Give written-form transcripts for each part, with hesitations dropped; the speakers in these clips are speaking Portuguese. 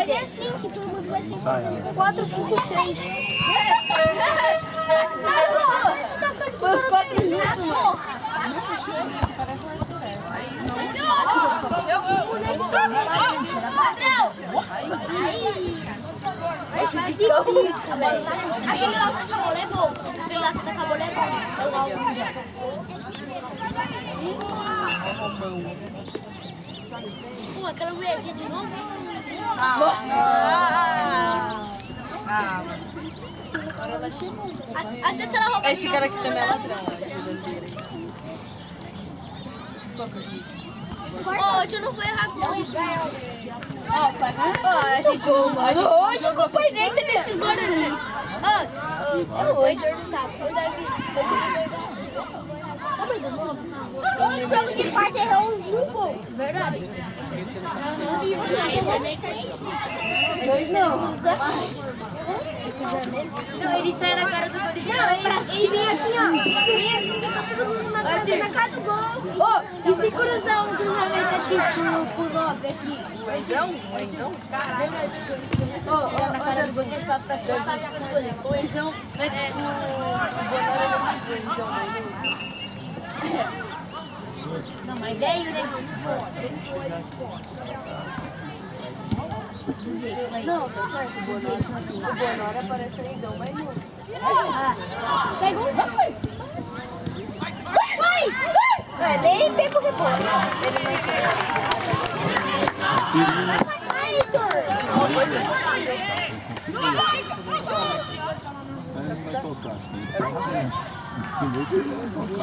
fazer assim, que todo mundo vai ser 4, 5, 6. Foi os 4 juntos, mano. Esse bicão, velho. Aquele lá que acabou, levou. Aquele lá que acabou, levou. Pô, aquela mulherzinha de novo? Agora ela chegou. A terceira roupa. Esse cara aqui também é ladrão, Hoje eu não vou errar gol, hein? A gente hoje o pai dele teve esses Guarani. O Heitor não tava. O Davi. O jogo de parte errou um gol. Verdade. Não, ele saiu na cara do gol. Ele vinha assim, ó. Na cara do gol. E se cruzar um cruzamento aqui pro Lobby aqui? Oizão? Caralho. Na cara do gol, você vai pra cima, vai pra goleiro. Oizão, né? O Bonora era de Oizão, Não, mas velho, né? Não, tá certo, o Bonora parece Oizão, mas não. Pegou um. Vai! Nem pega o rebote. Ele não quer. Vai, Heitor! Vai tocar. Tem que você vai tocar.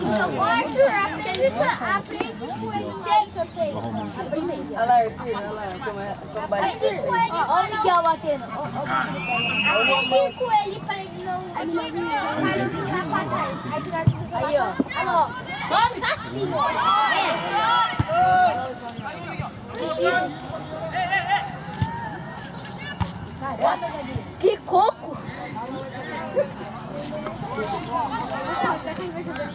Então, Arthur, aprende com ele. Olha lá, Arthur, olha lá, como bate. Olha o Miguel batendo. Aprende com ele pra ele não cruzar pra trás. Aí, ó. Olha lá, ó. Vamos assim, ó. Caramba, que coco! Será que ele vai jogar?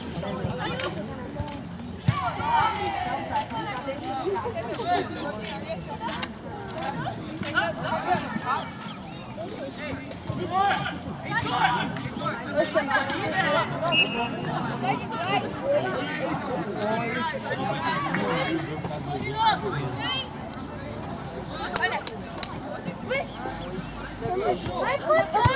Vai por trás!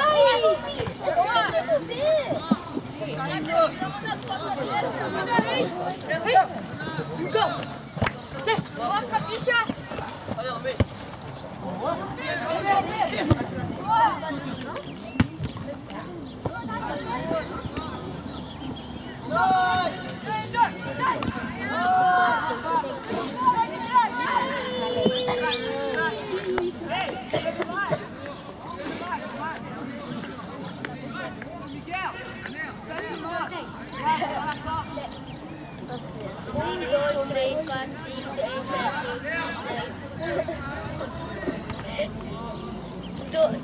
Coloca, bicha!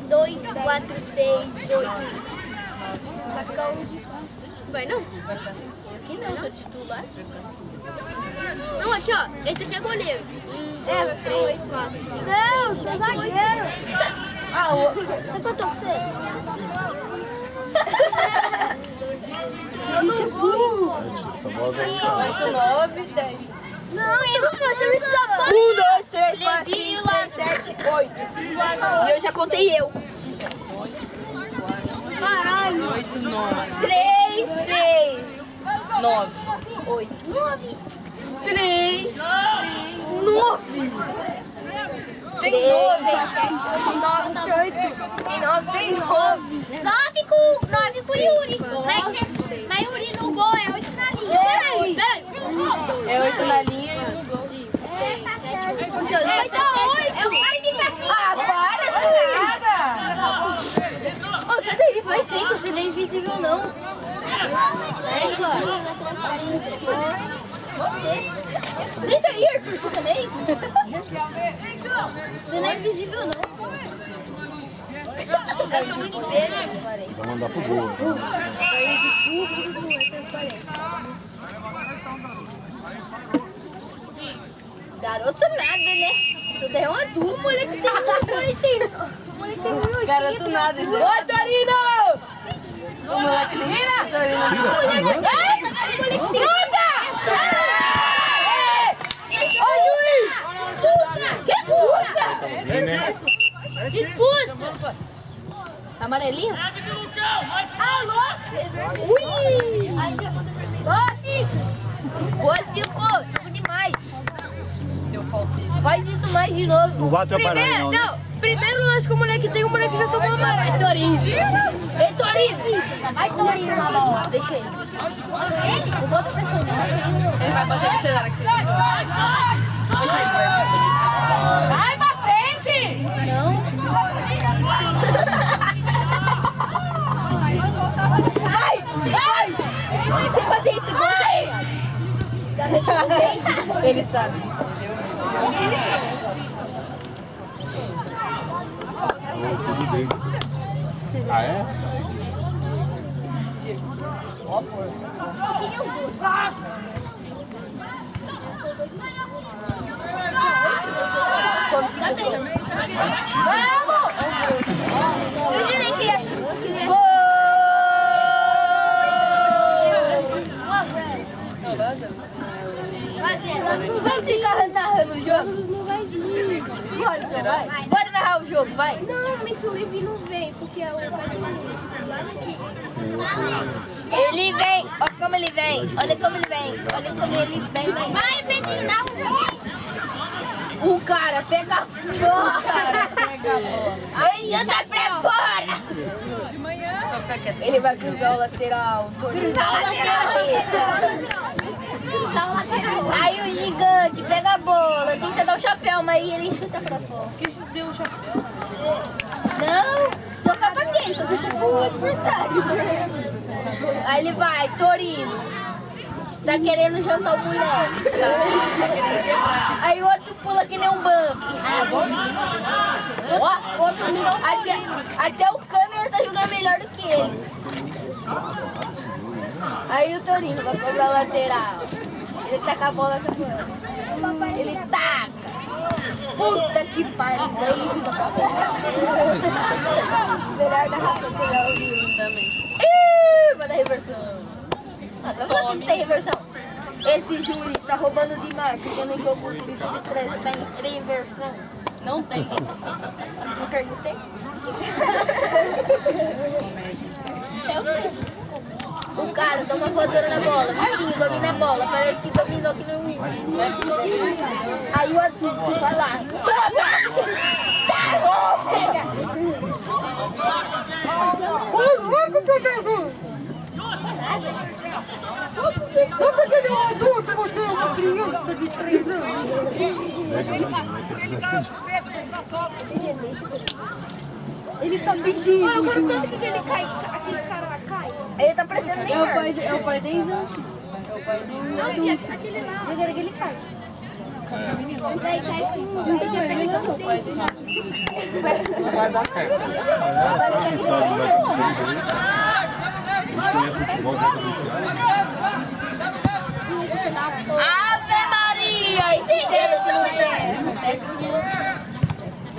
Dois, 4, 6, 8. Vai ficar um. Vai não? Aqui não, sou titular. Não, aqui ó. Esse aqui é goleiro. Vai ficar 2, 4, 5. Não, você é zagueiro. Você contou com você? Isso é burro. Vai ficar 8, 9, 10. Não, ele não você só 1, 2, 3, 4, 5, 6, 7, 8. E eu já contei eu. Caralho. 8, 9. 3, 6, 9. 8, 9. 3, 9. Tem 9, 7, 8. Tem 9, tem 9. 9 com o Yuri. Mas Yuri no gol é 8 na linha. Peraí. É 8 na linha e 1 no gol. Tá certo. Vai dar 8. Vai ficar assim. Ô, sai daí, vai senta, você não é invisível não. É, Igor. Você. Senta aí, Arthur, você também. Você não é invisível não. Eu sou muito velho. Vai mandar pro gol. Garoto nada, né? Isso daí é um adulto. O moleque tem 1,80. O moleque tem 1,80. Garoto nada, isso. Ô, Torino! O moleque nem vira. Cruza! Ô, juiz! Expulsa! Amarelinho? Alô? Ui! Boa, Cico! Jogo demais! Faz isso mais de novo. Não vai atrapalhar não, né? Primeiro lance que o moleque tem, o moleque já tomou uma vai, Torinho! Ei, Torinho! Vai, Torinho, na bola. Deixa ele. Não bota pressão, não. Ele vai bater no cenário que você vai. Vai pra frente! Não. Vai! Vai! Você fazer isso igual Ele sabe. O filho dele. Ah, é? Como se também. Vamos! Eu jurei que ia achar. Gol! Vamos ficar narrando o jogo? Não vai vir. Bora narrar o jogo, vai. Não, Miss Levi não vem, porque ela vai lá aqui. Ele vem, olha como ele vem, olha como ele vem, olha como ele vem. Vai, Pedrinho, dá um jogo. O cara pega a bola. Aí já tá pra fora. De manhã. Ele vai cruzar o lateral. Cruzar o lateral. Aí o gigante pega a bola, tenta dar o chapéu, mas ele chuta pra fora. Que deu o chapéu? Não, toca pra quem? Só se for pro adversário. Aí ele vai, Torino. Tá querendo jantar o moleque. Aí o outro pula que nem um banco. Até o câmera tá jogando melhor do que eles. Aí o Torino vai cobrar o lateral. Ele taca a bola pra fora. Ele taca. Puta que pariu. Melhor da raça que eu ouvi também. Vai dar reversão. Não tem reversão. Esse juiz tá roubando demais, porque no jogo de 3 tem reversão. Não tem. Não perguntei? O cara toma voadora na bola, Vitinho domina a bola, parece que dominou aqui no mim. Aí o adulto vai lá. Só porque ele é um adulto, você é uma criança de 3 anos. Ele tá pedindo. Eu quero tanto que ele cai, aquele cara lá cai. Ele tá parecendo nem É o pai da Isante. Eu vi aquele lá. Eu quero que ele cai. Cai. Então já pega o pai dele. Vai dar certo. Essa história do eles conhecem futebol dentro desse ano. Ave Maria! Esse dedo de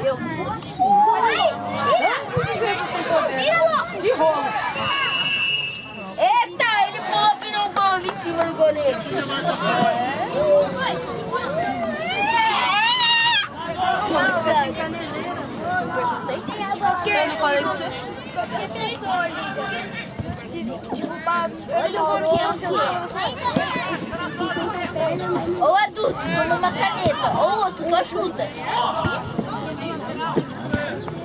eu posso? Tira logo! Que rolo! Eita, ele pulou aqui no gol em cima do goleiro. Ou adulto, toma uma caneta, ou outro, só chuta.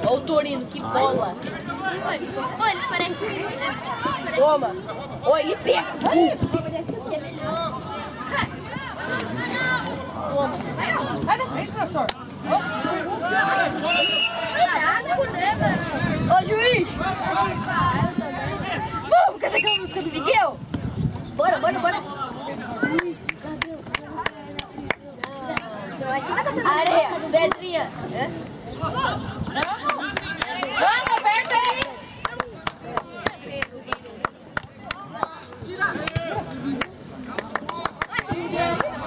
Ou o Torino, que bola. Ô, ele parece... Toma. Ô, ele pega. Toma. Sai da frente, professor! Ô, juiz! Vamos, cadê aquela música do Miguel? Bora. Areia, pedrinha. Vamos, aperta aí!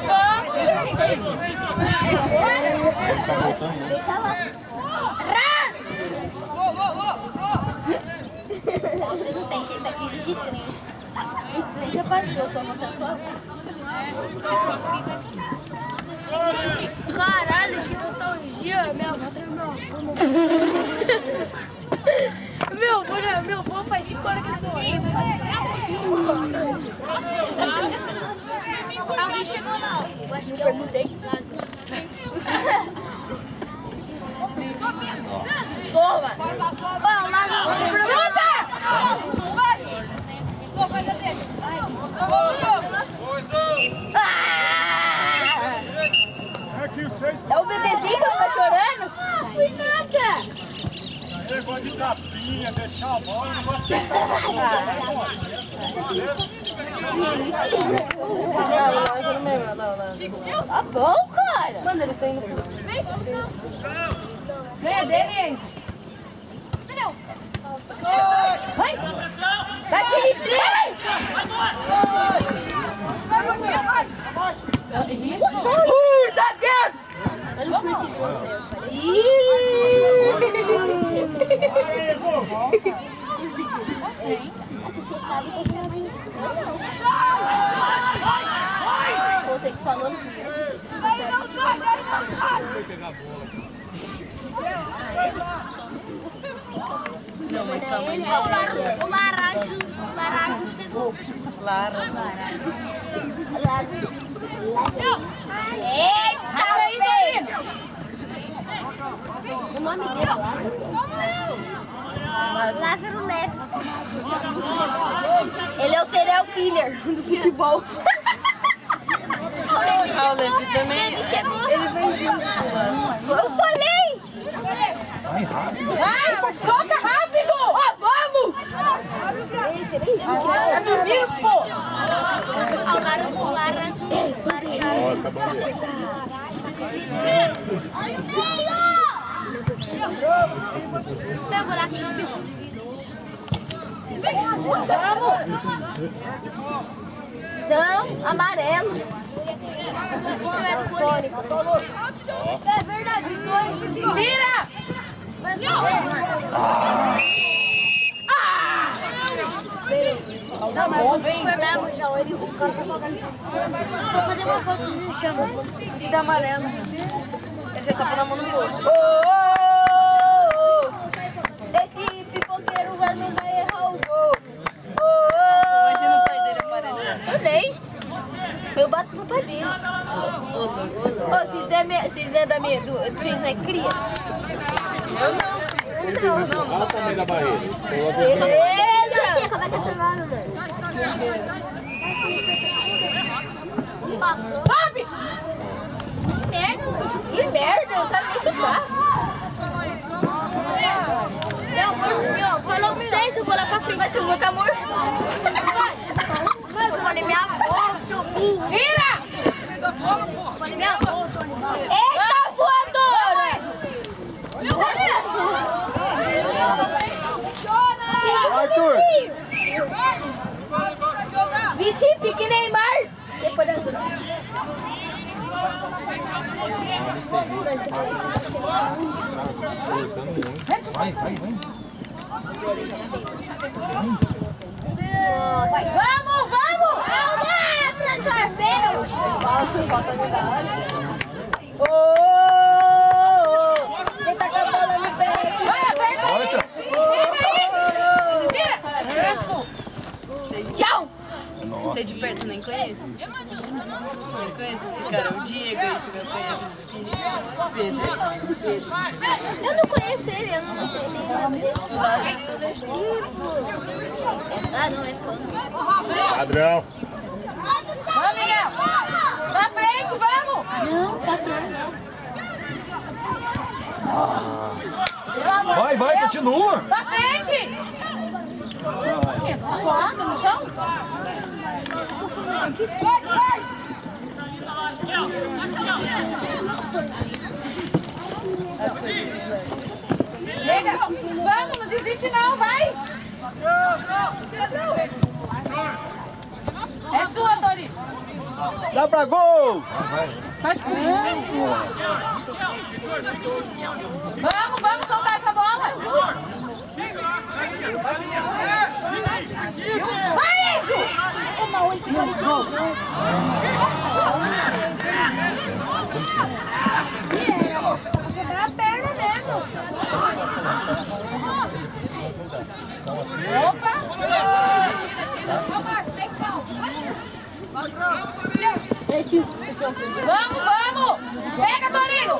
Vamos, gente! Tá voltando, né? Tá lá. Você não tem, você tá aqui de trem. O trem já passou, só botar sua voz. Caralho, que nostalgia! Minha avó treinou. Meu avô faz 5 horas que ele morreu. 5 horas. Alguém chegou lá. Eu acho que eu perguntei. Toma! Ó, Lázaro, bruta! Vai! Vou fazer dele. É o bebezinho que fica chorando? Não fui nada! Negócio de tapinha, deixar a bola, não gosto Tá bom, cara. Mano, ele tá indo pro... Vem, é dele, Enzo. Vai! Vai, aquele trem! Isso! Zagueiro! Olha o curto de você, eu falei. Você sabe que eu tenho mãe. Você que falou, não fui eu. Não, mas sua mãe... O laranjo chegou. Eita, velho! O nome dele é Lázaro Neto. Ele é o serial killer do futebol. O Levi também. Ele vem junto. Eu falei! Vai, toca rápido! Ó, vamos! Tá dormindo, pô! O laranjo. Nossa, bandeira. Olha o meio! Eu vou lá que não me Vamos! Não, amarelo. Então é do Bonito. É verdade, os dois. Tira! Mas não. Não, mas foi mesmo, já. O cara vai jogar no jogo. Vou fazer uma foto no chão. E da amarela. Ele já tá pondo a mão no bolso. Esse pipoqueiro não vai errar o gol. Imagina o pai dele aparecendo. Eu nem. Eu bato no pai dele. Vocês não é da minha. Vocês não é cria? Eu não. Olha o tamanho da barreira. Beleza! Como é que é esse nome, mano? Passou. Sobe! Que merda, mano. Que merda, não sabe nem chutar. Meu, falou pra vocês, eu vou lá pra frente, mas eu vou estar morto. Eu falei, minha avó, seu burro. Tira! Eu falei, minha avó, seu animal. Eita, voadora! Arthur! Vitinho, pique Neymar! Depois da zona. Vai, vai, vai. Nossa. Vamos, vamos! Professor, pênalti. Quem tá com a bola no pé? Vai, aperta! Tira! Tchau! Você de perto nem conhece? Não conhece esse cara? O Diego aí que vai apanhar de Pedro. Eu não conheço ele, eu não sei nem o nome dele. Tipo. Ah, não, é fã. Padrão. Vamos, Miguel! Pra frente, vamos! Não, tá frente. Vai, vai, continua. Pra frente! Suado no chão? Chega! Vamos, não desiste não, vai! É sua, Tori! Dá pra gol! Vai. Pode correr. Vamos soltar essa bola. Vai, Enzo! Quebrar a perna mesmo. Opa! Vamos! Pega, Torino!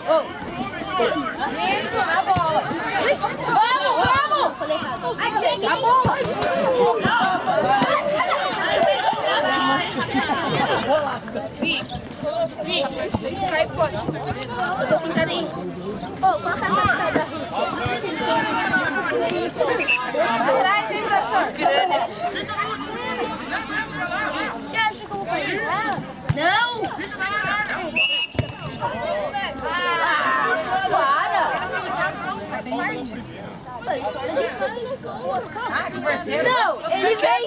Isso, na bola! Vamos! Falei errado. Na bola! Cai fora. Eu tô sentada aí. Coloca a capital da Rússia. Traz aí, professor! Você acha que eu vou conhecer ela? Não! Ah, que parceiro! Não, ele vem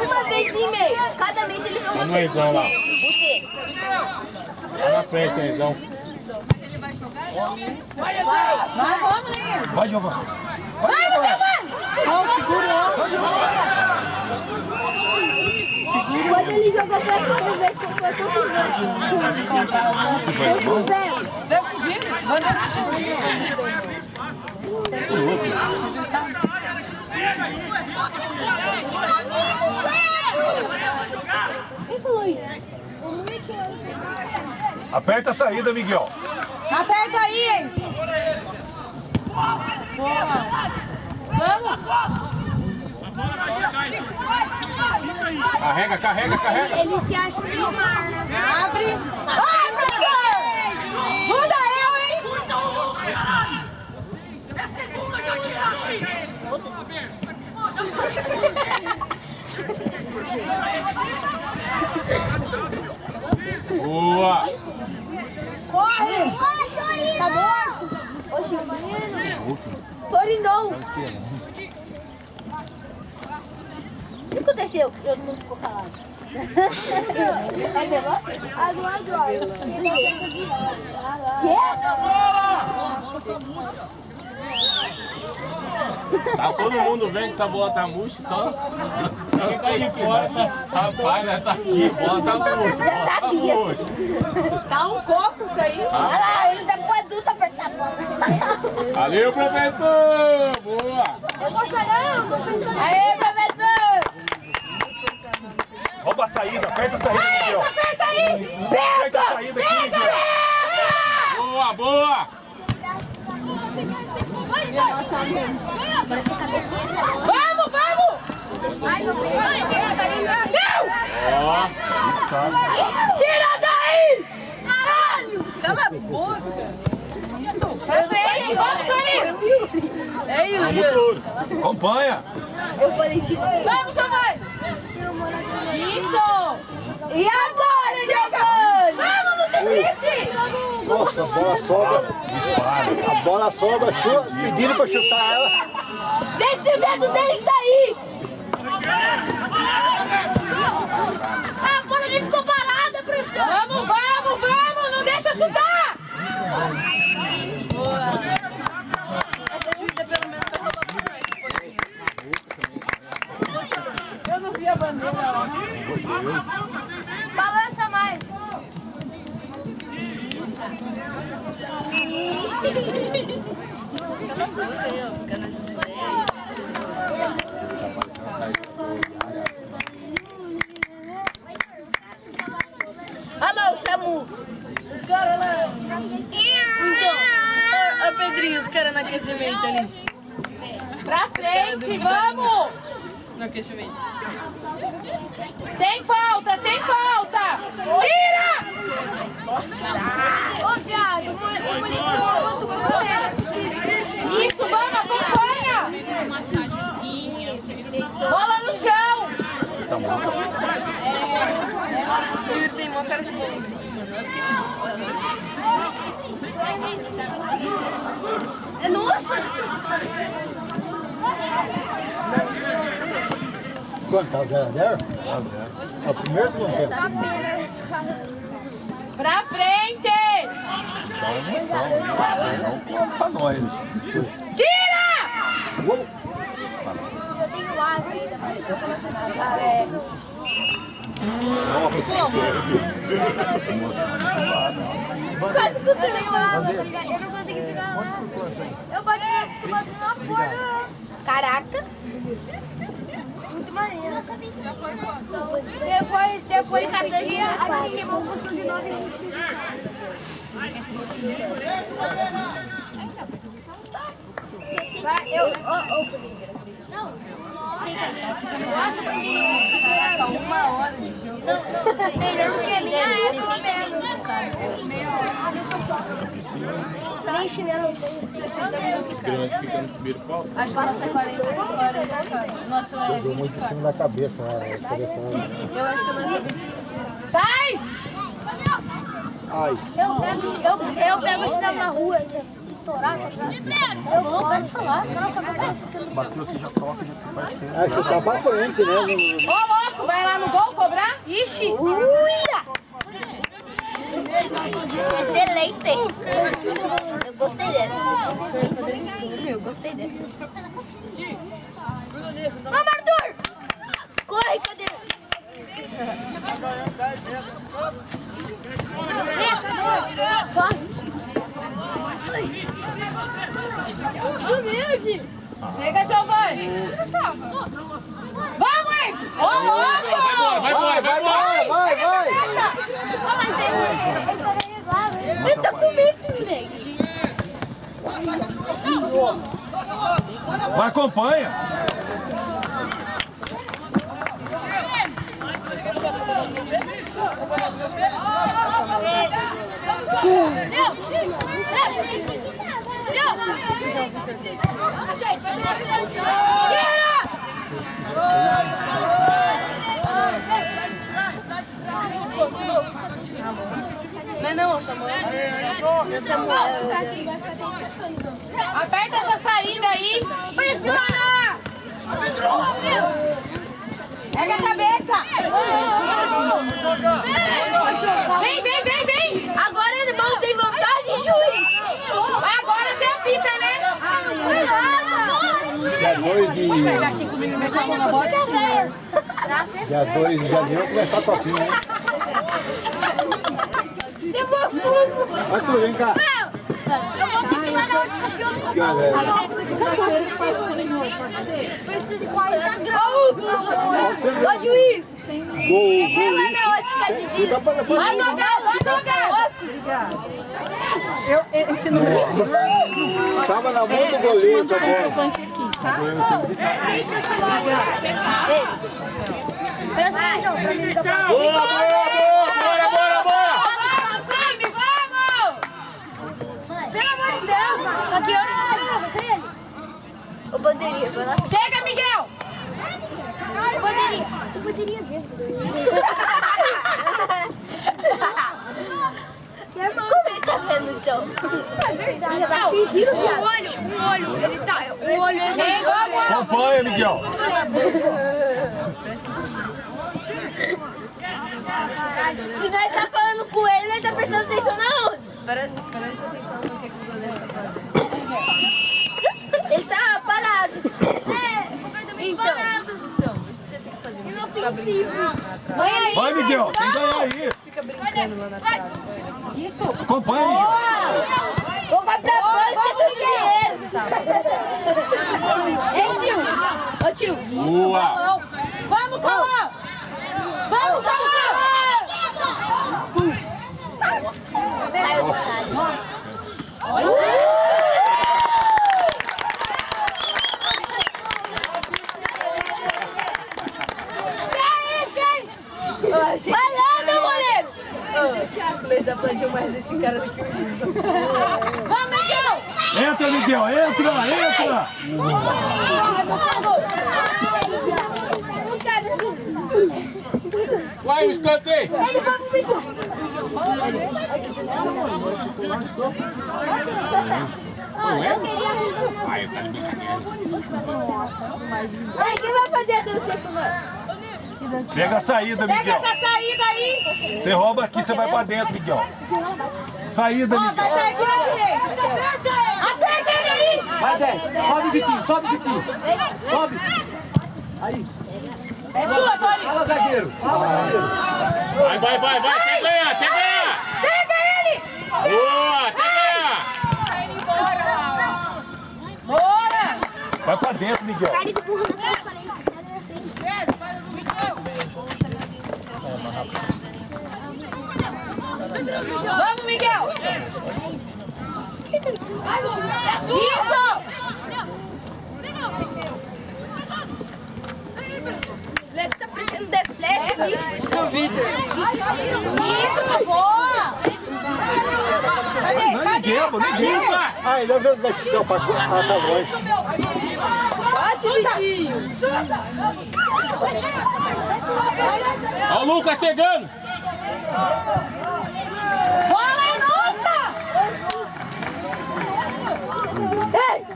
uma vez em mês. Cada mês ele vem uma vez. Nenzão lá. Você. Lá na frente, Nenzão. Nós vamos, né? Vai, Giovana. Vai, Giovana! Não, segura. Quando ele jogou pela primeira vez, que foi tudo zero. Tudo zero. Deu pedir? Manda Isso, Luiz. Aperta a saída, Miguel. Aperta aí, hein? Vamos! Carrega. Ele se acha no mar, né? Abre! Vai, professor! Ajuda eu, hein? Boa. Corre! Tá morto? Oxe, Torino! O que aconteceu? Todo mundo ficou calado. É mesmo? Tá todo mundo vendo que essa bola tá murcha, então. Fica aí fora. Rapaz, essa aqui, bola tá murcha. Já sabia. Tá um coco isso aí. Olha lá, ele dá pro adulto apertar a bola. Valeu, professor! Boa! Eu gosto não, professor. Aê, professor! Rouba a saída, aperta a saída, Miguel. Aperta aí! Aperta a saída aqui, Miguel. Boa! Agora essa cabecinha, essa bola. Vamos! Você sai, não. Não! Ó, está. Tira daí! Caralho! Cala a boca! Vamos, Torinho! Ei, Vamos tudo. Acompanha. Eu falei tipo. Vamos, Giovanni! Isso! E agora, Giovanni? Vamos, não desiste! Nossa, a bola sobra. Dispara. A bola sobra, pedindo pra chutar ela. Deixa o dedo dele tá aí! A bola nem ficou parada, professor. Vamos! Não deixa chutar! Boa! Essa juíza pelo menos vai roubar pra nós um pouquinho. Eu não vi a bandeira lá. Balança mais. Cala a boca aí, ó. Fica nessas ideias. Olha lá o Samu. Os caras lá. Então, ó, Pedrinho, os caras no aquecimento ali. Pra frente, vamos! No aquecimento. Sem falta! Tira! Ô, viado, o monitor Isso, vamos, acompanha! Bola no chão! O Yuri tem uma cara de bonzinho, mano. Olha o que ele fala. É nossa! Quanto? Tá 0-0? É o primeiro ou o segundo tempo? Pra frente! Dá uma emoção, né? Não pra nós. Tira! Eu tenho água ainda. Quase tudo eu tenho água. Eu não consegui pegar lá. Eu bati na porta. Caraca. Muito maneiro. Depois de cada dia, a gente queimou um pouquinho de novo e a gente fez isso. Vai, não. Uma hora de jogo. Melhor porque a minha época mesmo. Nem chinelo eu tenho. 60 minutos. As crianças ficam no primeiro pau. Acho que passa 40 horas, né, cara? Nossa, é Deu muito em 24. cima da cabeça, né? Interessante. Eu acho que eu nasci 20. Sai! Ai, Eu pego esse na rua, estourar, tá ligado? Eu não pode falar. Nossa, Bateu aqui, já coloca, já vai ter. acho que tá pra frente, né? Ô, louco, vai lá no gol cobrar? Ixi! Uia! Excelente! Eu gostei dessa. Eu gostei dessa. Vamos, Arthur! Corre, cadê? Humilde! Chega, Giovanni! Vamos, Enzo! Ô, louco! Vai embora, vai embora! Vai! Ele tá com medo desse moleque. Vai, acompanha! Não, Samuel. Aperta essa saída aí. Pressiona! Pega a cabeça. Vem. Agora ele não tem vantagem, juiz! Agora você apita, né? Dia 2 de... Pega aqui comigo, meter a mão na bola. Dia 2 de janeiro começar a copinha, hein? Arthur, vem cá. Eu vou ter que ir lá na última fila do Galera. Precisa de 40 graus. Ô, juiz! Vem lá na ótica de dia. Vai jogar! Eu ensino Tava na mão do goleiro essa bola. Presta atenção, pra mim dar pra Boa! Pelo amor de Deus, mano. Só que eu não vou pegar, você ele. Ô, bandeirinha, vai lá. Chega, Miguel! Bandeirinha. Bandeirinha mesmo. Como ele tá vendo, então? Ele já tá fingindo, viado. O olho. Ele tá... O olho... Vem, vamos! Acompanha, Miguel! Se nós tá falando com ele, ele tá prestando atenção na onde? Presta atenção no que o goleiro tá fazendo. Ele tá parado. Então, isso você tem que fazer. Inofensivo. Vai aí, Vai, Miguel! Tem que ganhar aí! fica brincando lá na trave. Acompanha, Miguel! Ou vai pra banca, seus dinheiros. Ei, tio. Ô, tio. Boa! Vamos, Calão! Vamos, Calão! Saiu do estádio. Vai lá, meu goleiro! O Luiz aplaudiu mais esse cara do que o Gil. Vamos, Miguel! Entra, Miguel! Entra! Vai, o escanteio! Ele vai pro bico. Não é? Ah, essa é brincadeira. Ai, quem vai fazer a dança com nós? Pega a saída, Miguel. Pega essa saída aí. Você rouba aqui, você vai pra dentro, Miguel. Saída, Miguel. Vai sair pela direita. Aperta ele aí. Vai, desce. Sobe, Vitinho. Sobe, Vitinho. Sobe. Aí. É sua, Tony. Fala, zagueiro. Vai. Quer ganhar. Pega ele. Boa, quer ganhar. Bora. Vai pra dentro, Miguel. Cara, ele empurra na transparência, sai da frente. Vamos, Miguel. Isso. O moleque tá parecendo The Flash ali. Isso, boa. Cadê? Ah, ele é da Chico pra tá longe. Bate, Vitinho. Ó o Lucas chegando. Bola é nossa.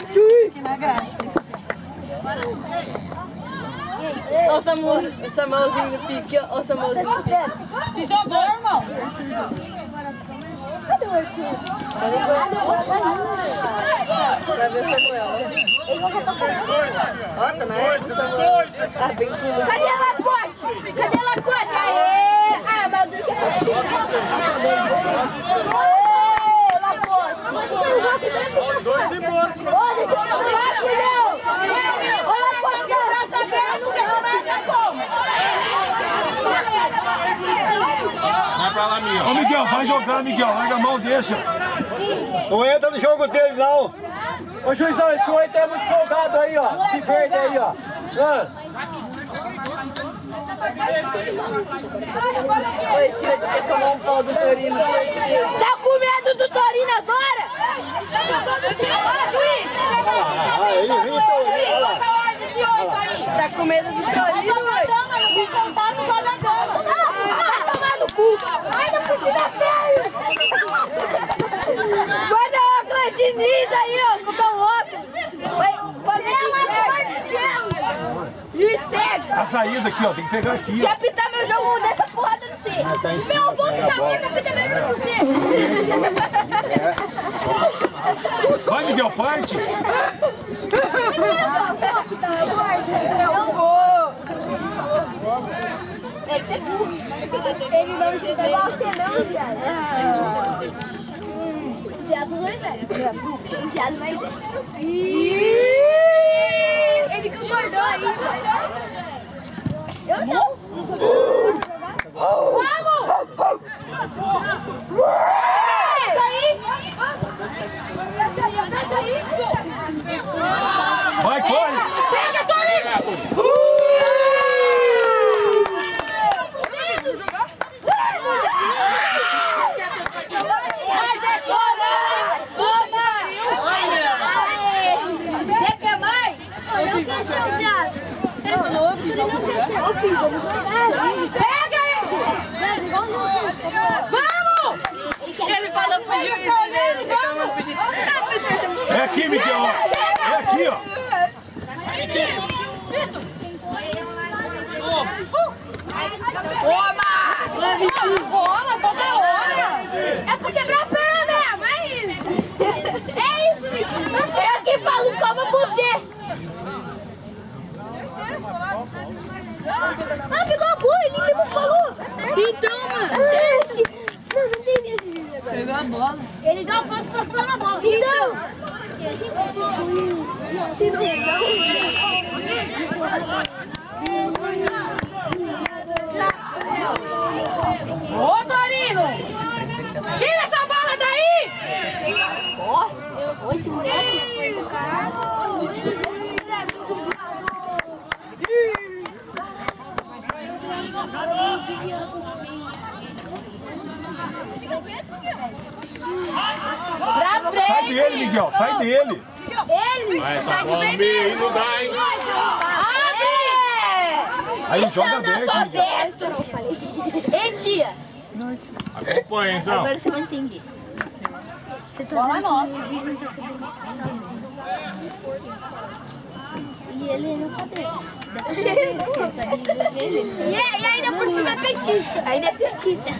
Aqui na grade. Olha o Samuelzinho no pique, ó. Olha o Samuelzinho no pique. Se jogou, irmão. Cadê o Arthur? Vai ver o Samuel. Ó, tá na época do Samuel. Tá bem cool. Cadê a Lacote? Aê! Ah, mas o Deus que é Aê, Lacote! Os dois embora. Ô, deixa eu jogar, filhão! Ô, Lacote, Pra saber, nunca marca como. Vai pra lá, Miguel. Ô, Miguel, vai jogar, Miguel. Larga a mão, deixa. Não entra no jogo dele, não. Ô, juizão, esse 8 é muito folgado aí, ó. Que verde aí, ó. Esse outro quer tomar um pau do Torino, certeza. tá com medo do Torino agora? Ô, juiz! Ele vem, Tá com medo do Torino, ué? Não contato só da dama. Vai tomar no cu! Ainda por cima feio! Guarda o óculos de Diniz aí, ó! Comprar um óculos! Pode ver juiz cego! a saída aqui, ó. Tem que pegar aqui, Se ó. apitar meu jogo dessa porrada, não sei! Meu avô que tá vendo, apita mesmo com você! Vai, Miguel, parte. Eu vou! É que você é burro! Ele não precisa igual você não, viado! Viado dois é. Viado mais é. Ele concordou aí. Eu não. Vamos! Vai, corre. Pega, Tony. Mas é chorar. Você quer mais? Eu não quero ser o viado. Ele não cresceu. Ô filho, vamos jogar. Pega esse. Vamos. Ele falou pro juiz dele, reclamou pro juiz. É aqui, Miguel. É aqui, ó. Bola toda hora. É pra quebrar a perna mesmo, é isso. É isso, Vitinho. Você é que fala, calma você. Ah, pegou a bola, ele mesmo falou. Então, mano. Não entendi esse vídeo agora. Pegou a bola. Ele deu a foto pra pôr na bola. Então. Se não Ô, Torino. Tira essa bola daí. Ó, esse moleque. Pra frente. Sai dele, Miguel. Sai dele. Ele. Vai, essa bola no meio aí não dá, hein? Aí joga Não aberto, sou Miguel. certo, não falei. Ei, tia. Acompanha, então. Agora você vai entender. Você tá Bola vendo nossa. que esse vídeo não tá sendo E ele não sabe. E ainda por cima é petista. Ainda é petista.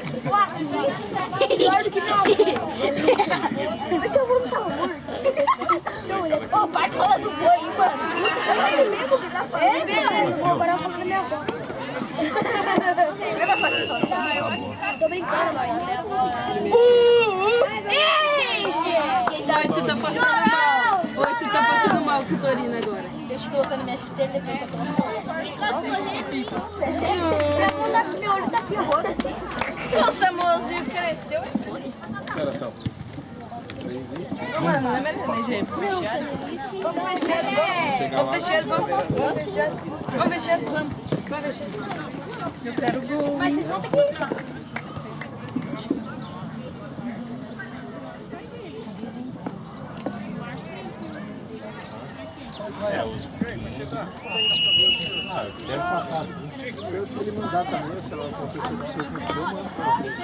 Pior do que não. Mas eu vou não tava morto. Ô, pai fala do boi, mano. É mesmo que tá falando. Eu vou agora falar da minha avó. Tô brincando, mãe. Oi, tu tá passando mal. Oi, tu tá passando mal com o Torino agora. Deixa eu colocar na minha chuteira depois eu coloco. Meu olho tá aqui, roda assim. O Samuelzinho cresceu e foi. Espera só. Mano, não é melhor, né, gente? Vamos fechar. Eu quero gol. Mas vocês vão ter que ir. Deve passar assim. Se ele mandar também, sei lá, qualquer pessoa que você conseguiu, manda pra vocês.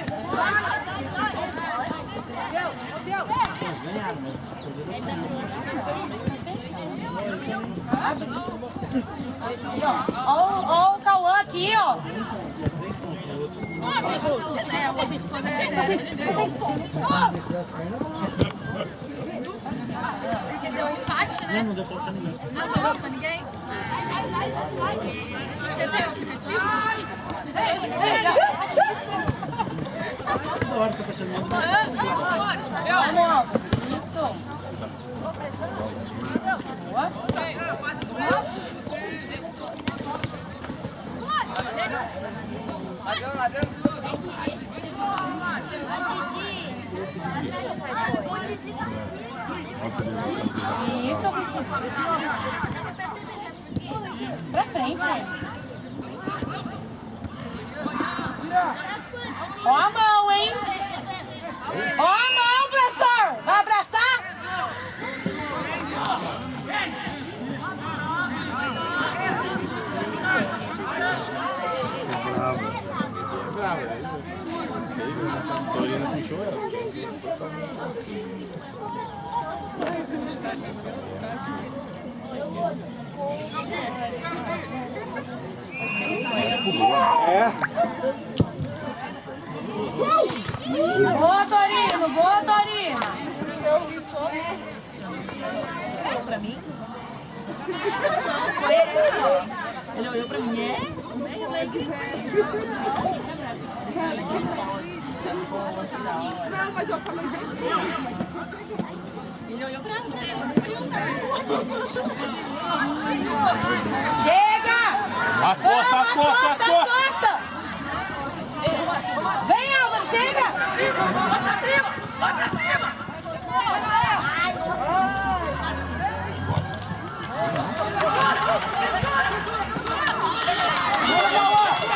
Ó o Cauã aqui, ó. Porque deu empate, né? Não deu pra ninguém. Não deu pra ninguém? Você tem o aplicativo? Isso, pra frente. Ó a mão, hein? Ó a mão, professor! Vai abraçar? Torino puxou ela. Boa, Torino! Boa, Torino! Pra mim? Ele olhou pra mim, é? Não, mas eu falei Ele olhou pra mim. Chega! As costas, as costas, as costas! Vem, Álvaro, chega! Vai pra cima!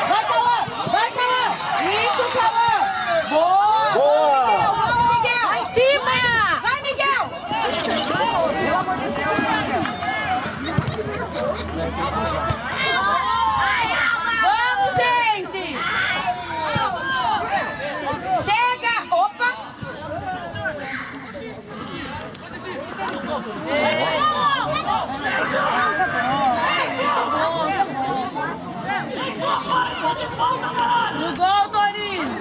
Vai, Cauã! Vai, Cauã! Isso, Cauã! Boa! Boa! Vamos, Miguel! Vai em cima! Vai, Miguel! Vamos, gente! Chega! Opa! No gol, Torino!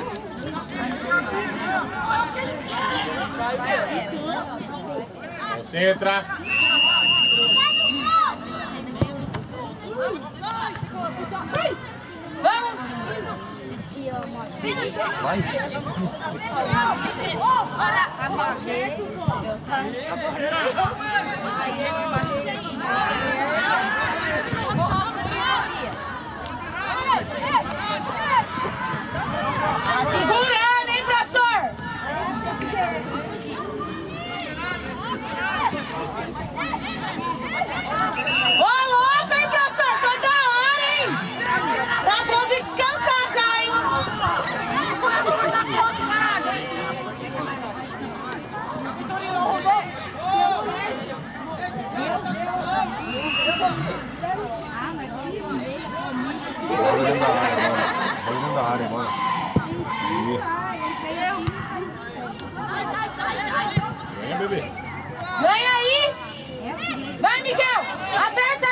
Concentra. Vamos! Segurando, hein, professor? Ô, louco, hein, professor? Toda hora, hein? Tá bom de descansar já, hein? Vai dentro da área agora. Ganha, bebê. Ganha aí! Vai, Miguel! Aperta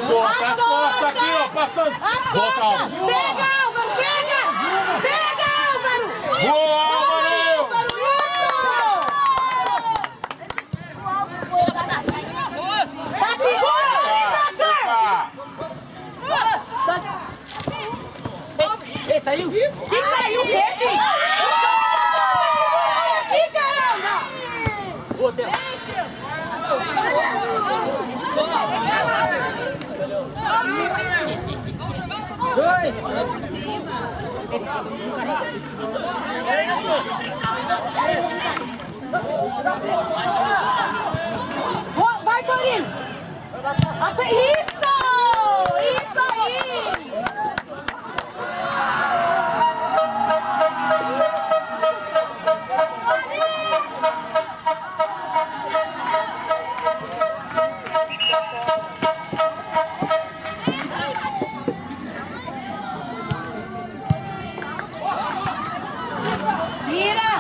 costas, aqui, ó, passando. Volta, Álvaro. Pega, Álvaro, pega! Pega, Álvaro! Boa, Álvaro! Tá seguro ali, professor! Ei, saiu? Que saiu o quê, filho? Aqui, caramba! Vai, Torino! Isso! Isso aí! Tira!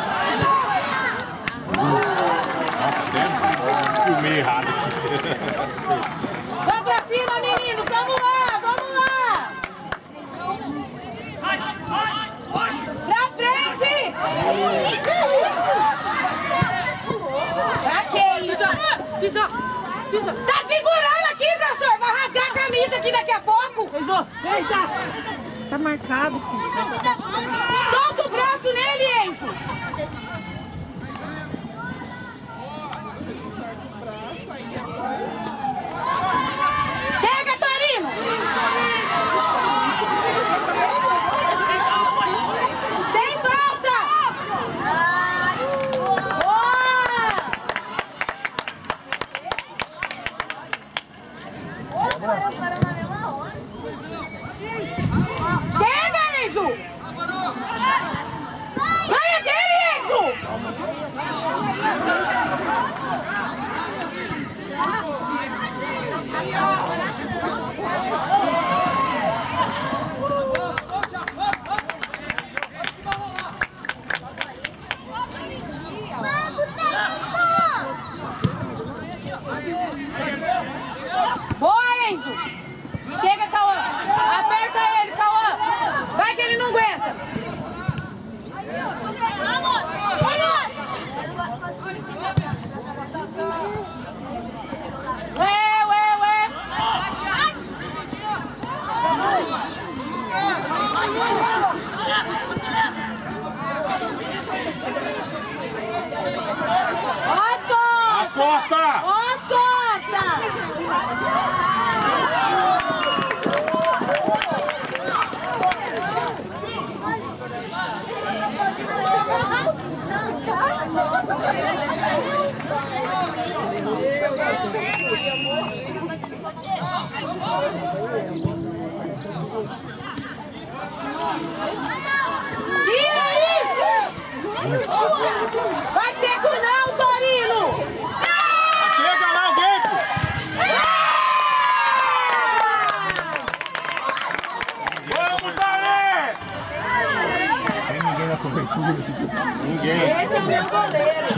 Nossa, sério? Filmei errado aqui. Vai pra cima, meninos! Vamos lá! Vamos lá! Pra frente! Pra que isso? Pisa! Tá segurando aqui, professor! Vai rasgar a camisa aqui daqui a pouco! Eita! Tá marcado, filho. Solta o braço nele, Enzo! Chega, Torino! Sem falta! Boa! Chega, Enzo! Ganha dele, Enzo! Boa, Enzo! Chega, Cauã! Aperta ele, Cauã! Vai que ele não aguenta! Ué! As costas! As costas! Tira aí! Vai seco não, Torino! Chega lá alguém, pô! Vamos, Dalê! Tem ninguém na cobertura. Ninguém. Esse é o meu goleiro.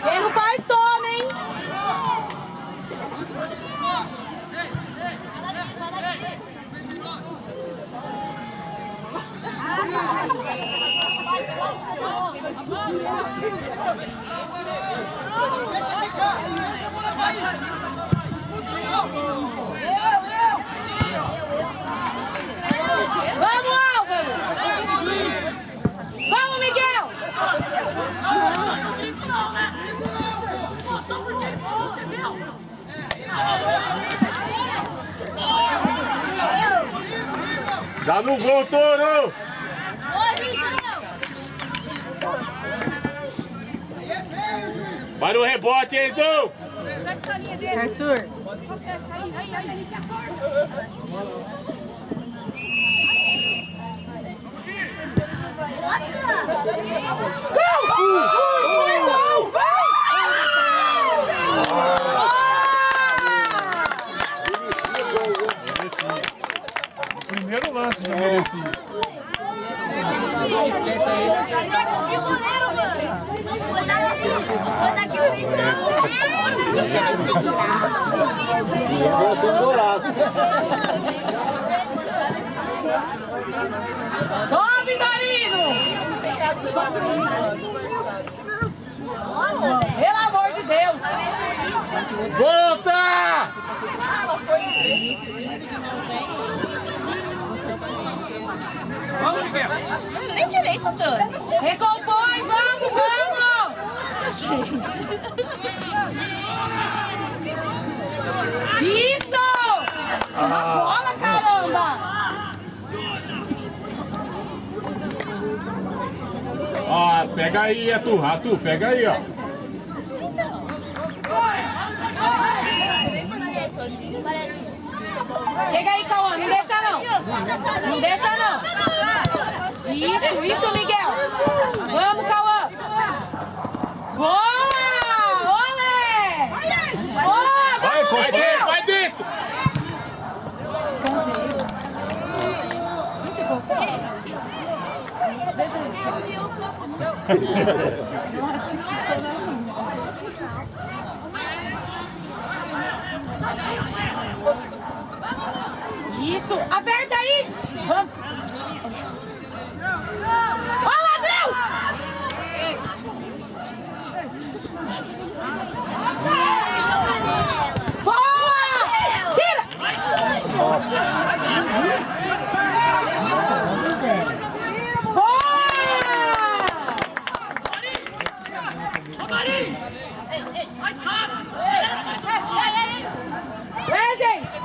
Quem não faz, toma, hein? Vamos, Álvaro! Vamos, Miguel! Já não gol, Toro! Vai no rebote, Enzo! Arthur. Sobe, Marino! Pelo amor de Deus! Volta! Nem direito, Dani. Recompõe, vamos! Gente. Isso! Uma bola, caramba! Ó, pega aí, Arthur, pega aí, ó. Chega aí, Cauã, não deixa não. Não deixa não. Isso, Miguel. Vamos, Cauã. Boa! Olé! Boa! Vamos, Miguel! Vai dentro! Deixa ele tirar. Eu acho que ficou na minha. Isso! Aperta aí! Vamos! Ó, ladrão! Boa! Tira! Gente!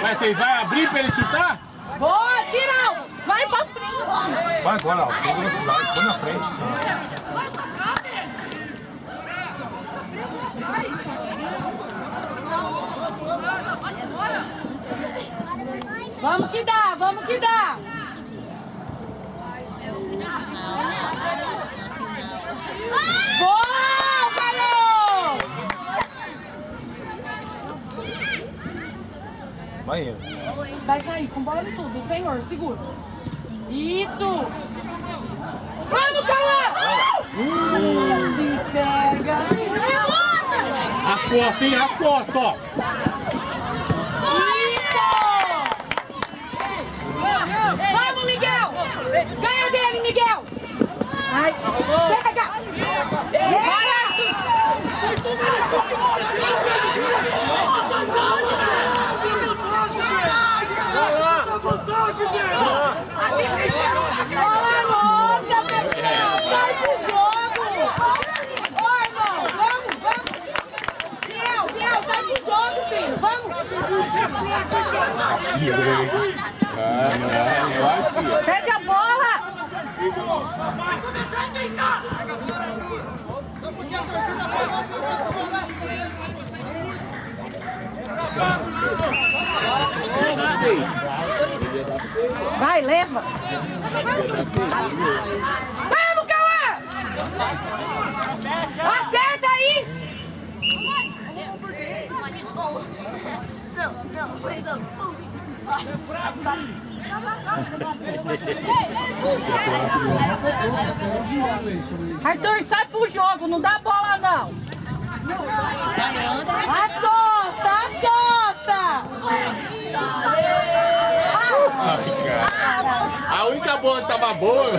Mas vocês vão abrir pra ele chutar? Boa, tira! Vai pra frente. Vai agora, ó. Tem velocidade. Põe na frente. Vamos que dá, vamos que dá! Boa, valeu! Vai indo. Vai sair com bola e tudo, senhor, segura. Isso! Vamos, Cauã! Se pega! As costas, hein? As costas, ó. Isso! Vamos, Miguel! Ganha dele, Miguel! Ai, chega! Chega! Olha, moça, pessoal! Sai do jogo! Ô, irmão, vamos! Biel, sai do jogo, filho! Vamos! Eu acho que... Pede a bola! Vai começar a tentar! Vai, leva! Vamos, Cauã! Acerta aí! Não, mas ó. Arthur, sai pro jogo, não dá bola não! As costas! A única bola que tava boa.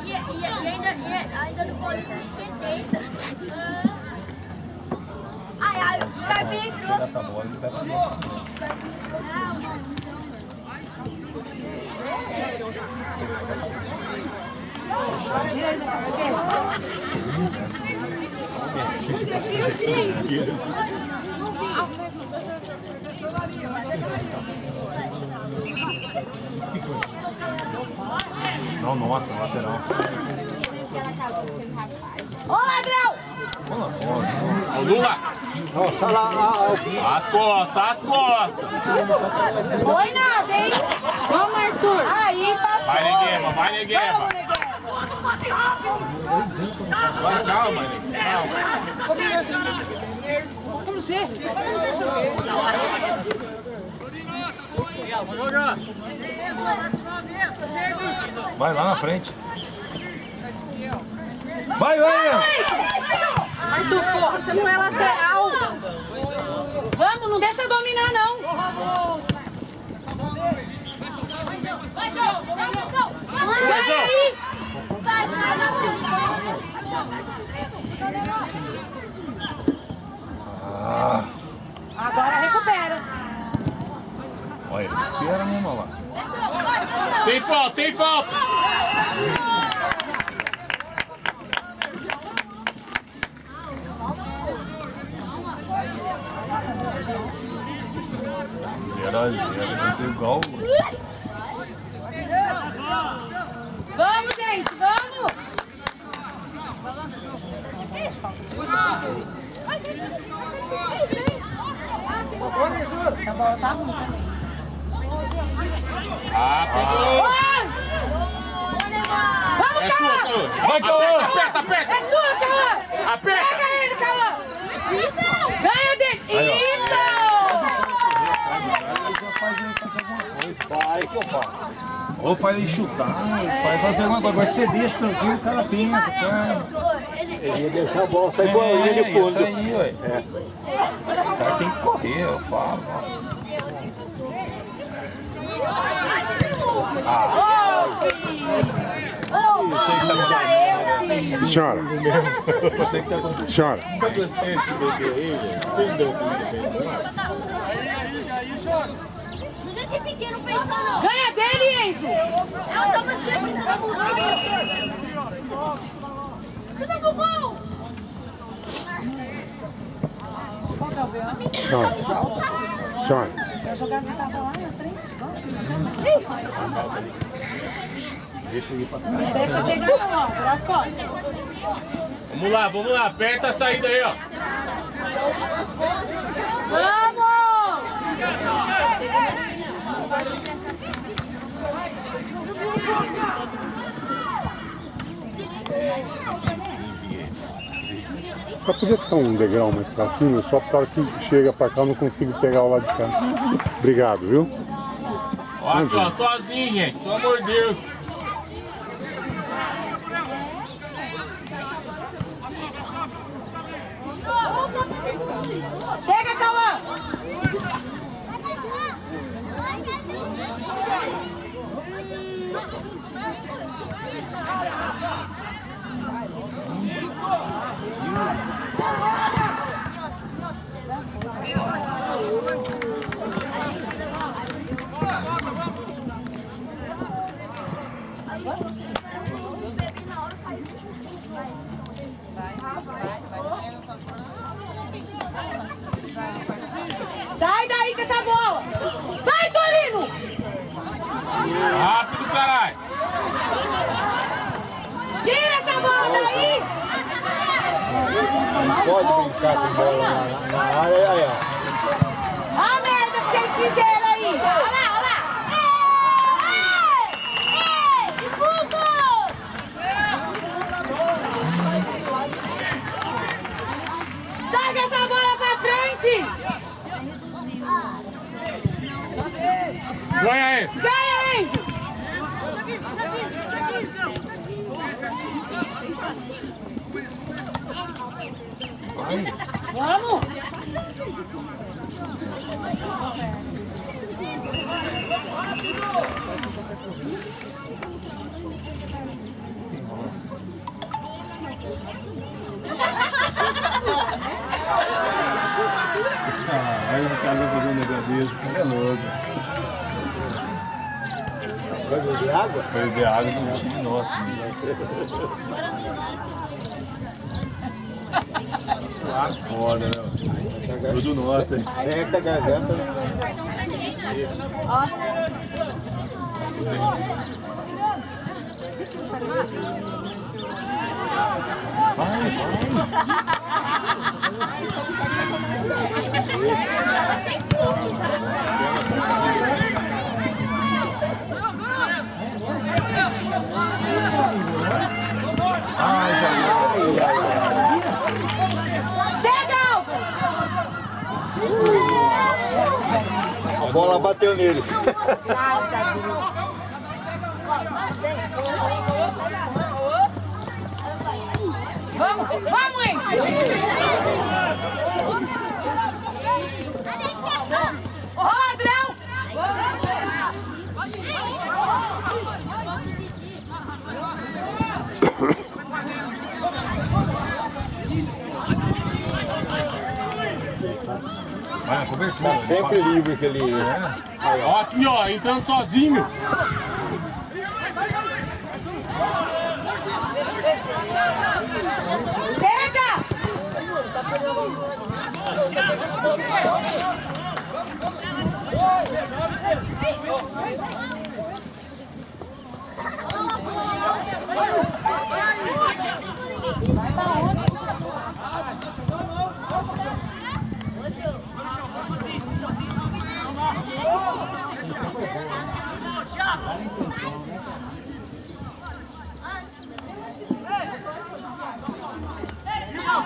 E ainda do Paulista de 70. Ai, o Skype entrou. Essa bola ele vai pra dentro. Tira ele dessa fogueira. Não, nossa, lateral. Ô, ladrão! Ô, Lula. Nossa, lá, As costas. Foi nada, hein? Vamos, Arthur! Aí, passou! Vai, Negueba, vai, Negueba. Vamos, Negueba! Agora calma, Negueba. Vamos você. Vai lá na frente. Vai, vai! Arthur, porra, você não é lateral. Vamos, não deixa dominar, não. Vai aí. Agora recupera. Olha, recupera mesmo, olha lá. Sem falta, sem falta. Vai ser igual. Vamos, gente, vamos. Essa bola tá ruim também. Rápido. Vamos, É Cauã! sua, Cauã. Vai, Cauã! Aperta, aperta. É sua, Cauã! Aperta. Pega ele, Cauã! Ganha dele! Isso! Vai, que eu faço. Ou faz ele chutar, faz fazer uma coisa. Agora você deixa tranquilo, o cara pensa, cara. Ele ia deixar a bola sair com a linha de fundo. Isso aí, ué. O cara tem que correr, eu falo. Senhora. Senhora. Não deixa pequeno pensando. Ganha dele, Enzo! Eu tava sempre pensando no gol. Você tá pro gol! Senhora. A jogada já tava lá na frente. Deixa ele pra trás. Deixa pegar não, ó. Virar as costas. Vamos lá. Aperta a saída aí, ó. Vamos! Só podia ficar um degrau mais pra cima, só para hora que chega pra cá eu não consigo pegar o lado de cá. Obrigado, viu? Ó, aqui, ó, sozinho, gente. Pelo amor de Deus. Chega, Cauã! Sai daí com essa bola! Vai, Torino! Rápido, caralho. Tira essa bola daí! Pode brincar com bola na área, aí, ó. A merda que vocês fizeram aí! Olha lá, olha lá! Sai dessa bola pra frente! Ganha esse. Ganha, Enzo! Vamos! Aí o cara vai fazer um negócio desse, cara é louco. Vai beber água? Foi beber água no time nosso. Foda, né? Tudo nosso, hein? Seca a garganta. Chega, Alvo! A bola bateu neles. Vamos, vamos, hein? Ó, ladrão! Vai, cobertura. Tá Sempre livre aquele. Ó, aqui, ó, entrando sozinho. Chega! Vai pra onde?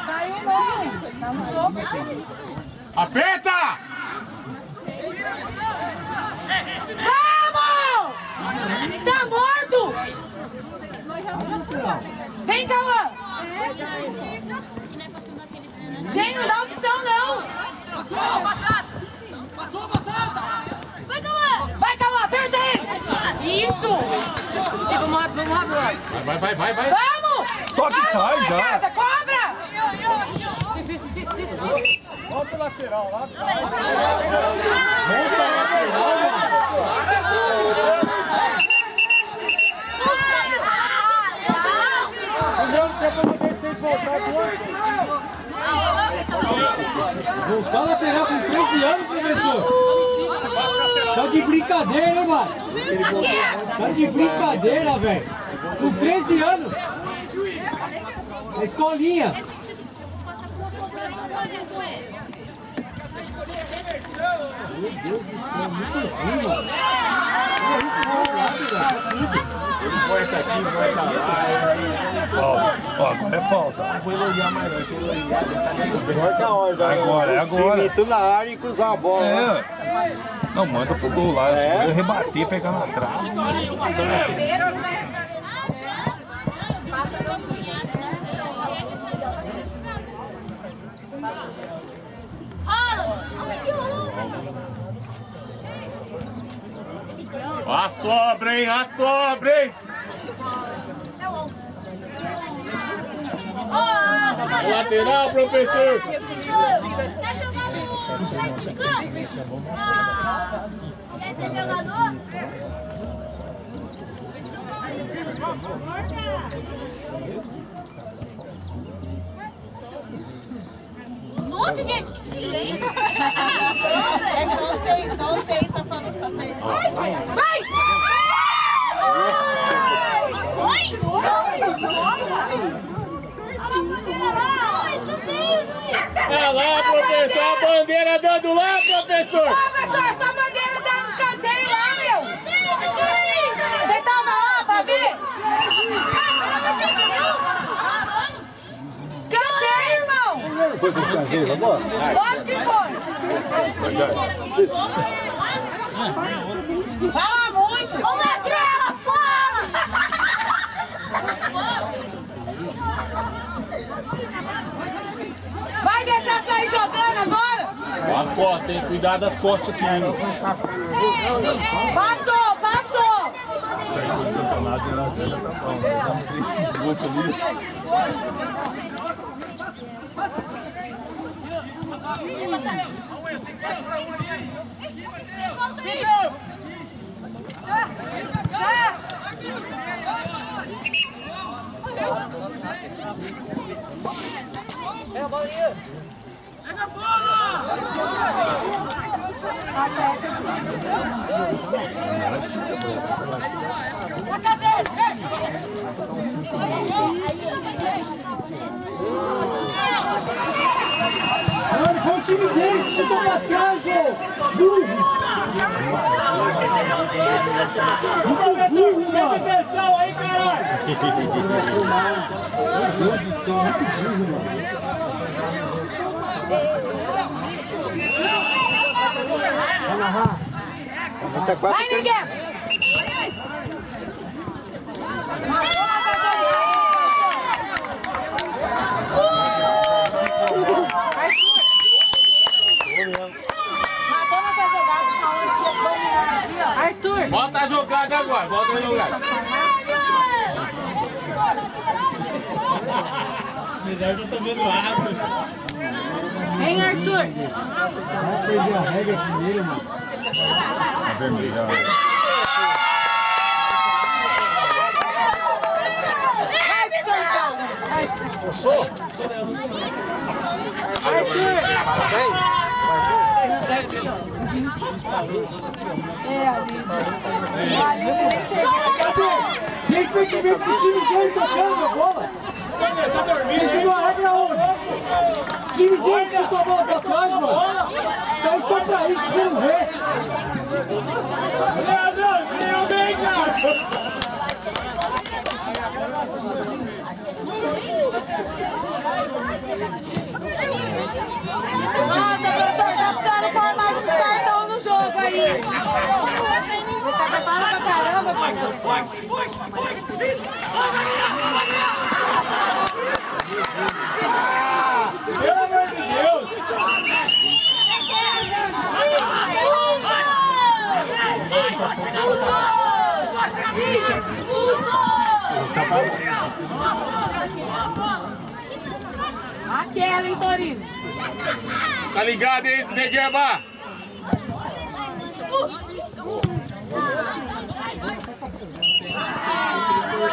Saiu não, gente. Tá no jogo. Aperta! Vamos! Tá morto! Vem, Cauã! Vem, não dá opção, não! Vai, Cauã, aperta ele! Isso! Vai. Vamos! Toque e sai já. Molecada, cobra! Volta o lateral lá. Voltar lateral com 13 anos, professor. Tá de brincadeira, hein, mano? Tá de brincadeira, velho. Com 13 anos. Na escolinha. Meu Deus do céu, muito ruim, mano. Volta aqui, volta lá. Ó, agora é falta. Não vou elogiar mais não, vou elogiar. Agora é a hora. Agora, é agora. Limito na área e cruzar a bola. É. Não, manda pro gol lá. Eu rebater, pegar na trave. A sobra, hein? A sobra, hein? Lateral, professor. Quer jogar no... Quer ser jogador? Nossa, gente, que silêncio! É que só vocês, tá falando que só vocês. Vai! É lá, professor, a bandeira dando lá, professor! Professor, essa bandeira dando escanteio lá, meu! Você tava lá pra ver? Escanteio, irmão! Foi pro escanteio agora? Lógico que foi! Fala muito! Ô, Magrela, fala! Vai deixar sair jogando agora? As costas, hein? Cuidado das costas aqui, hein? Passou, passou! Saiu do campeonato e na velha tá bom. Dá 3 gols ali. Pega a bola! Mano, foi o time deles que chutou pra trás, ô! Burro! Muito burro, mano! Presta atenção aí, caralho! Meu Deus do céu, muito burro, mano! Vai, Miguel! Matou nossa jogada, falando que ia dominar aqui, ó. Arthur! Volta a jogada agora, volta a jogada. Apesar de eu estar vendo água. Vem, Arthur! Vai perder a regra primeiro, mano. Tá vermelho, Vai descansar! Vai descansar! Arthur! É, a Lid nem chegou. Tem impedimento que o time dele tocando a bola. Tá dormindo, Vocês viram a regra onde? O time dele que chutou a bola pra trás, mano. Tá aí só pra isso, você não vê. Leandro, vem, cara. Nossa, professor, tá precisando pôr mais uns cartão no jogo aí. Você tá falando pra caramba, professor. Pelo amor de Deus. Aquela, hein, Torino? Tá ligado, hein, Negueba?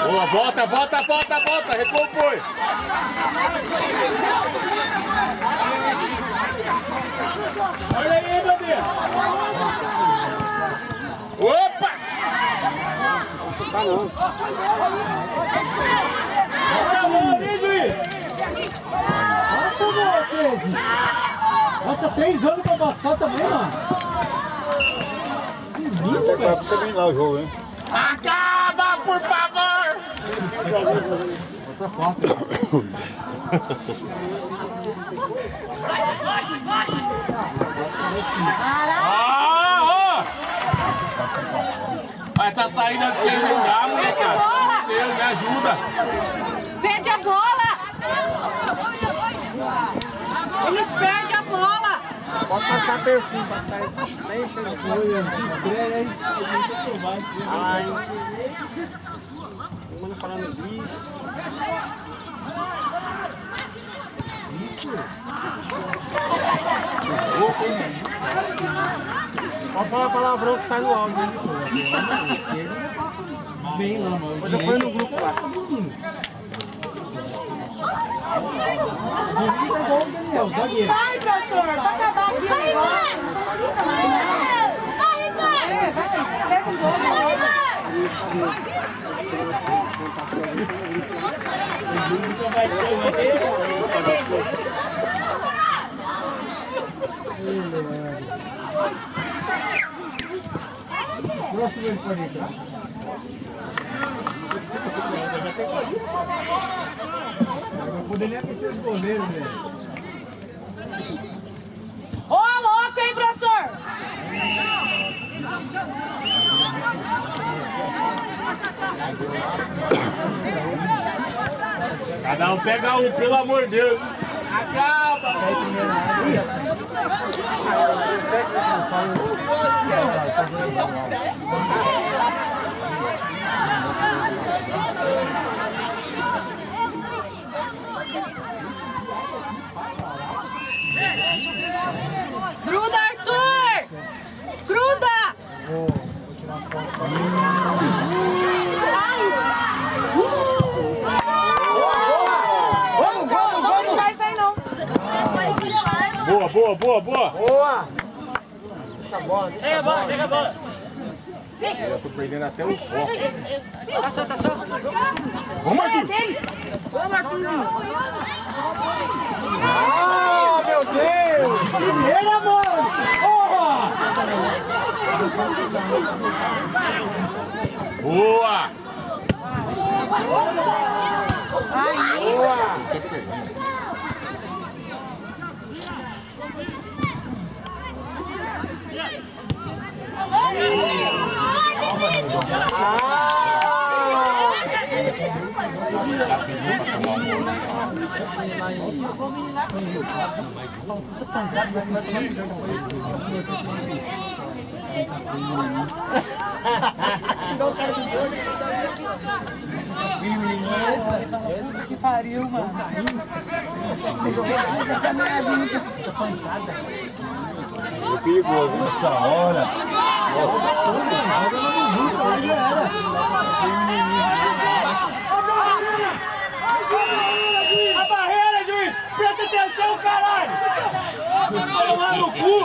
Boa, volta, recompõe. Olha aí, Davi. Opa! Tá não. Nossa, mano, 13. Nossa, 3 anos pra passar também, mano. Que lindo, velho. Fica bem lá o jogo, hein? Acaba, por favor! Outra 4. Essa saída de vocês não dá, molecada. Meu Deus, me ajuda. Perde a bola! Eles perdem a bola! Pode passar perfil, passar aí. Deixa eu ver. Estreia, hein? Ai. Todo mundo falando disso. Pode falar palavrão que sai no áudio, hein? Bem lá, mano. Depois eu ponho no grupo lá. Direita é igual o Daniel, zagueiro. Sai, professor! Pra acabar aqui o negócio! Não vai mais, não. É, vai, segue o jogo. Próximo ele pode entrar. Vai poder nem aquecer os goleiros, velho. Ô, louco, hein, professor? Cada um pega um, pelo amor de Deus. Acaba! Gruda, Arthur! Gruda! Vamos! Não vai sair, não. Boa! Boa! Deixa a bola, deixa a bola. Eu tô perdendo até o foco. Tá só. Vamos, É dele. Ah, meu Deus! Primeira, mano! Porra! Boa! Boa! Que pariu, mano. É perigoso nessa hora. A barreira, juiz! Presta atenção, caralho! Tomar no cu!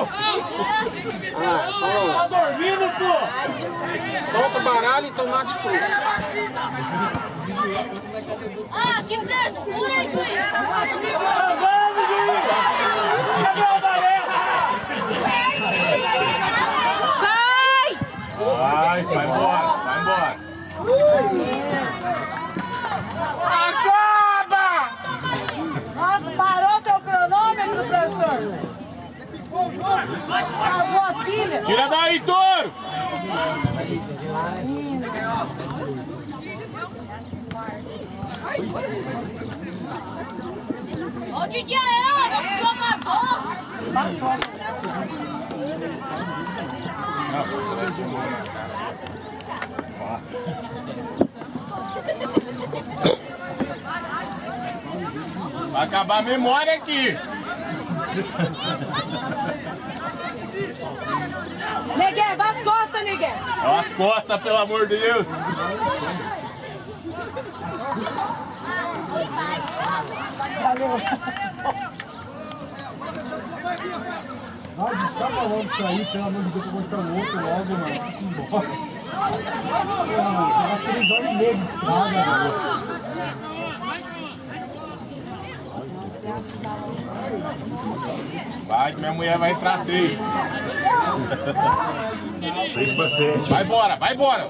Tá dormindo, pô! Solta o baralho e tomate cru. Ah, que frescura, hein, juiz? Tá vendo, juiz? Cadê a barreira? Sai! Vai embora, vai embora. Acaba! Nossa, parou seu cronômetro, professor? Acabou a pilha. Tira daí, touro! Ó o Didi aí, jogador! Vai acabar a memória aqui. Negué, vai as costas, Negué. Ó as costas, pelo amor de Deus. Ah, descapa logo isso aí, pelo amor de Deus, pra começar o outro logo, mano. Fica embora. Pô, mano, tava 3 horas e meia de estrada, mano. Vai que minha mulher vai entrar 6. 6 pra 7. Vai embora, vai embora.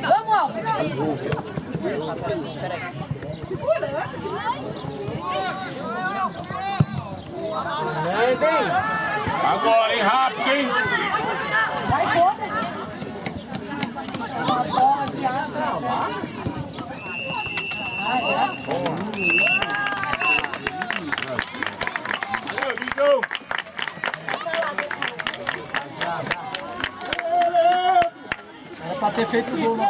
Vamos, Alves. Agora, hein? Rápido, hein? Vai contra. Uma bola de aço. Ai, essa. Valeu, Bigão. Era pra ter feito o gol.